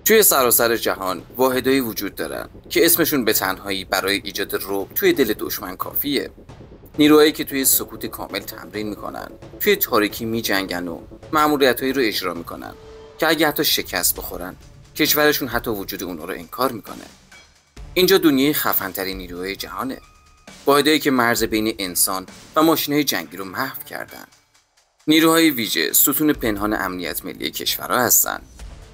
توی سراسر جهان واحدایی وجود دارن که اسمشون به تنهایی برای ایجاد رعب توی دل دشمن کافیه. نیروهایی که توی سکوت کامل تمرین میکنن، توی تاریکی میجنگن و مأموریتایی رو اجرا میکنن که اگه حتی شکست بخورن کشورشون حتی وجود اونا رو انکار میکنه. اینجا دنیای خفن‌ترین نیروهای جهانه. واحدایی که مرز بین انسان و ماشین‌های جنگی رو محو کردن. نیروهای ویژه ستون پنهان امنیت ملی کشورها هستن.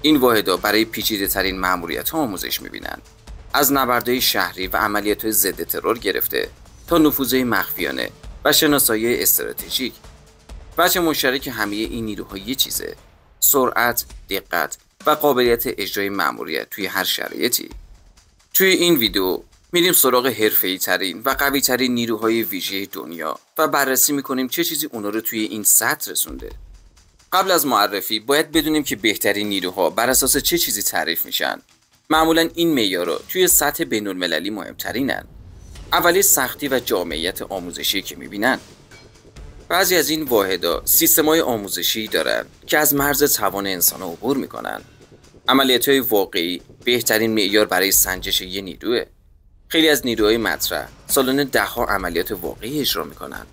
این واحدها برای پیچیده‌ترین مأموریت‌ها آموزش می‌بینن. از نبردهای شهری و عملیات‌های ضد ترور گرفته تا نفوذهای مخفیانه و شناسایی استراتژیک. وجه مشترک همه این نیروها یه چیزه: سرعت، دقت و قابلیت اجرای مأموریت توی هر شرایطی. توی این ویدیو میریم سراغ حرفه‌ای ترین و قوی ترین نیروهای ویژه دنیا و بررسی میکنیم چه چیزی اونا رو توی این سطح رسونده. قبل از معرفی باید بدونیم که بهترین نیروها بر اساس چه چیزی تعریف میشن. معمولا این معیارها توی سطح بین‌المللی مهمترینن. اولی سختی و جامعیت آموزشی که میبینن. بعضی از این واحدها سیستم‌های آموزشی دارن که از مرز توان انسان‌ها عبور میکنن. عملیات‌های واقعی بهترین معیار برای سنجش یه نیروه. خیلی از نیروهای مطرح سالانه ده‌ها عملیات واقعی اجرا میکنن.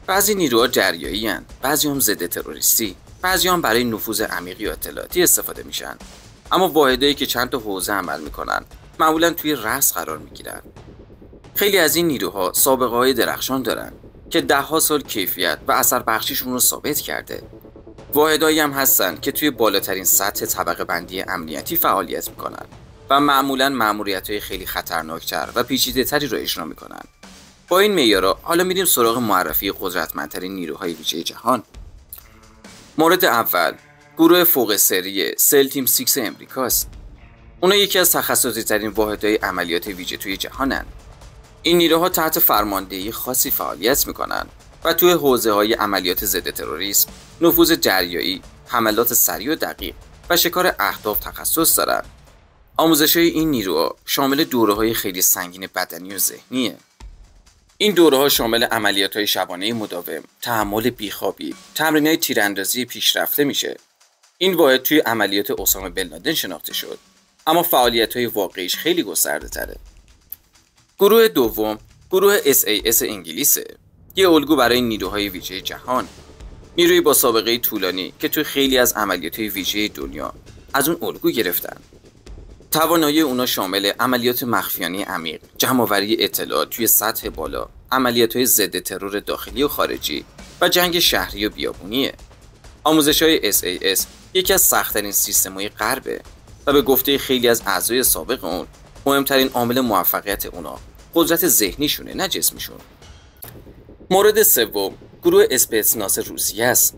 بعضی نیروها دریایی هستند، بعضی هم ضد تروریستی، بعضی هم برای نفوذ عمیقی و اطلاعاتی استفاده میشن. اما واحدایی که چند تا حوزه عمل میکنن معمولا توی رأس قرار میگیرن. خیلی از این نیروها سابقه‌های درخشان دارن که ده‌ها سال کیفیت و اثر بخشیشون رو ثابت کرده. واحدایی هم هستن که توی بالاترین سطح طبقه بندی امنیتی فعالیت میکنن و معمولاً مأموریت‌های خیلی خطرناکتر و پیچیده‌تری رو اجرا میکنن. با این معیارها حالا میریم سراغ معرفی قدرتمندترین نیروهای ویژه جهان. مورد اول، گروه فوق سری سل تیم 6 امریکاست. اونا یکی از تخصصی‌ترین واحدهای عملیات ویژه توی جهانن. این نیروها تحت فرماندهی خاصی فعالیت میکنن و توی حوزه‌های عملیات ضد تروریسم، نفوذ دریایی، حملات سریع و دقیق و شکار اهداف تخصص دارن. آموزش‌های این نیروها شامل دوره‌های خیلی سنگین بدنی و ذهنیه. این دوره‌ها شامل عملیات‌های شبانه مداوم، تحمل بیخوابی، تمرین‌های تیراندازی پیشرفته میشه. این واحد توی عملیات اسامه بن لادن شناخته شد، اما فعالیت‌های واقعیش خیلی گسترده‌تره. گروه دوم، گروه SAS انگلیسه. یه الگو برای نیروهای ویژه جهان. نیروی با سابقه طولانی که توی خیلی از عملیات‌های ویژه دنیا از اون الگو گرفتن. توانایی اونا شامل عملیات مخفیانه عمیق، جمع‌آوری اطلاعات توی سطح بالا، عملیات‌های ضد ترور داخلی و خارجی و جنگ شهری و بیابونیه. آموزش‌های SAS یکی از سخت‌ترین سیستم‌های غربه و به گفته خیلی از اعضای سابق اون، مهمترین عامل موفقیت اونا قدرت ذهنیشونه، نه جسمیشون. مورد سوم، گروه اسپتسناز روسیه است.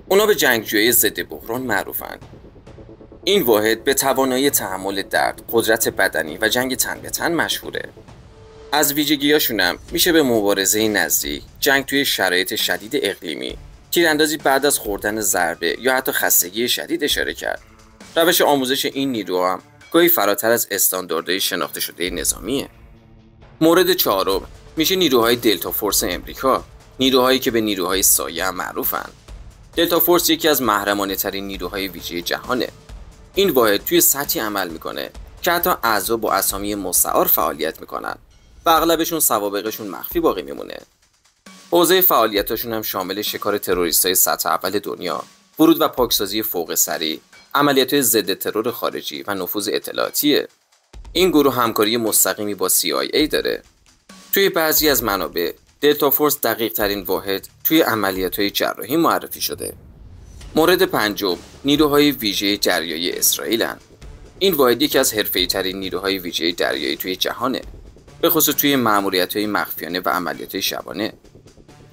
اونا به جنگجویی ضد بحران معروفن. این واحد به توانایی تحمل درد، قدرت بدنی و جنگ تن به تن مشهوره. از ویژگی‌هاشون هم میشه به مبارزه نزدیک، جنگ توی شرایط شدید اقلیمی، تیراندازی بعد از خوردن ضربه یا حتی خستگی شدید اشاره کرد. روش آموزش این نیروها هم گاهی فراتر از استانداردهای شناخته شده نظامیه. مورد چهارم میشه نیروهای دلتا فورس امریکا، نیروهایی که به نیروهای سایه هم معروفن. دلتا فورس یکی از محرمانه‌ترین نیروهای ویژه جهانه. این واحد توی سطحی عمل میکنه که حتی اعضا با اسامی مستعار فعالیت میکنن و اغلبشون سوابقشون مخفی باقی میمونه. حوزه فعالیتاشون هم شامل شکار تروریستای سطح اول دنیا، ورود و پاکسازی فوق سریع، عملیات ضد ترور خارجی و نفوذ اطلاعاتیه. این گروه همکاری مستقیمی با CIA داره. توی بعضی از منابع دلتا فورس دقیق ترین واحد توی عملیات‌های جراحی معرفی شده. مورد پنجم، نیروهای ویژه دریایی اسرائیلن. این واحد یکی از حرفه‌ای ترین نیروهای ویژه دریایی توی جهانه، به خصوص توی مأموریت‌های مخفیانه و عملیات‌های شبانه.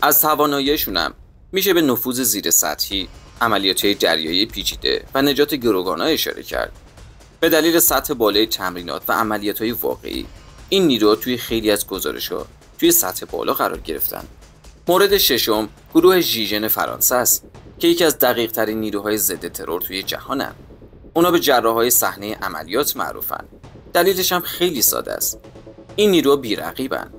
از توانایی‌شون هم میشه به نفوذ زیر سطحی، عملیات‌های دریایی پیچیده و نجات گروگان‌ها اشاره کرد. به دلیل سطح بالای تمرینات و عملیات‌های واقعی، این نیروها توی خیلی از گزارش‌ها توی سطح بالا قرار گرفتن. مورد ششم، گروه ژیژن فرانسه است که یکی از دقیق‌ترین نیروهای ضد ترور توی جهانن. اونا به جراحای صحنه عملیات معروفن. دلیلش هم خیلی ساده است. این نیروها بی‌رقیبن.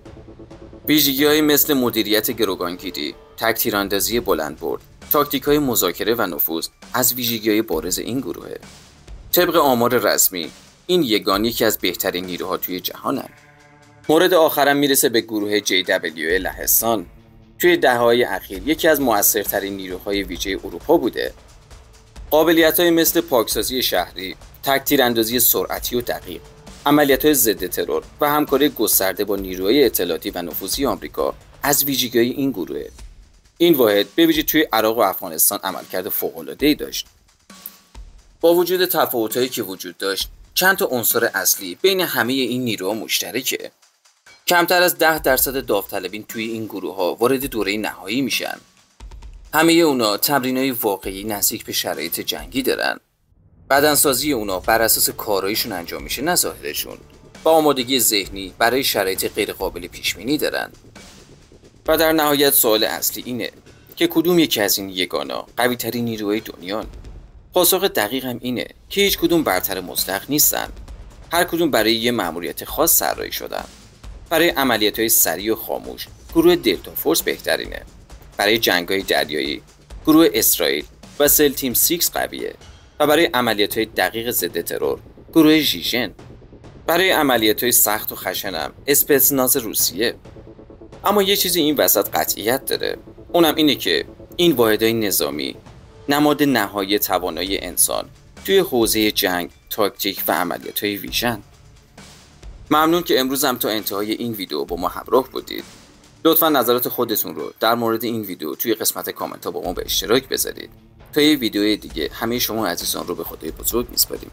ویژگی‌هایی مثل مدیریت گروگانگیری، تک تیراندازی بلندبرد، تاکتیک‌های مذاکره و نفوذ از ویژگی‌های بارز این گروهه. طبق آمار رسمی این یگان یکی از بهترین نیروها توی جهانن. مورد آخرم میرسه به گروه JWA لهستان. توی دهه‌های اخیر یکی از مؤثرترین نیروهای ویژه اروپا بوده. قابلیت‌های مثل پاکسازی شهری، تک‌تیراندازی سرعتی و دقیق، عملیات‌های ضد ترور و همکاری گسترده با نیروهای اطلاعاتی و نفوذی آمریکا از ویژگی‌های این گروهه. این واحد به ویژه توی عراق و افغانستان عملکرد فوق‌العاده‌ای داشت. با وجود تفاوت‌هایی که وجود داشت، چند تا عنصر اصلی بین همه این نیروها مشترکه. کمتر از 10% داوطلبین توی این گروه‌ها وارد دوره نهایی میشن. همه اونا تمرینای واقعی نزدیک به شرایط جنگی دارن. بدنسازی اونا بر اساس کارایشون انجام میشه، نه ظاهرشون. و آمادگی ذهنی برای شرایط غیر قابل پیش بینی دارن. و در نهایت سوال اصلی اینه که کدوم یکی از این یگانا قوی ترین نیروهای دنیان؟ پاسخ دقیق هم اینه که هیچ کدوم برتر مطلق نیستن. هر کدوم برای یه مأموریت خاص طراحی شدن. برای عملیات‌های سریع و خاموش گروه دلتا فورس بهترینه. برای جنگ‌های دریایی گروه اسرائیل و سل تیم 6 قویه. و برای عملیات‌های دقیق ضد ترور گروه ژیژن. برای عملیات‌های سخت و خشنم اسپتزناز روسیه. اما یه چیزی این وسط قطعیت داره، اونم اینه که این واحدهای نظامی نماد نهایی توانایی انسان توی حوزه جنگ، تاکتیک و عملیات‌های ویژن. ممنون که امروز هم تا انتهای این ویدیو با ما همراه بودید. لطفا نظرات خودتون رو در مورد این ویدیو توی قسمت کامنت ها با ما به اشتراک بذارید. تا یه ویدیو دیگه همه شما عزیزان رو به خدای بزرگ میسپاریم.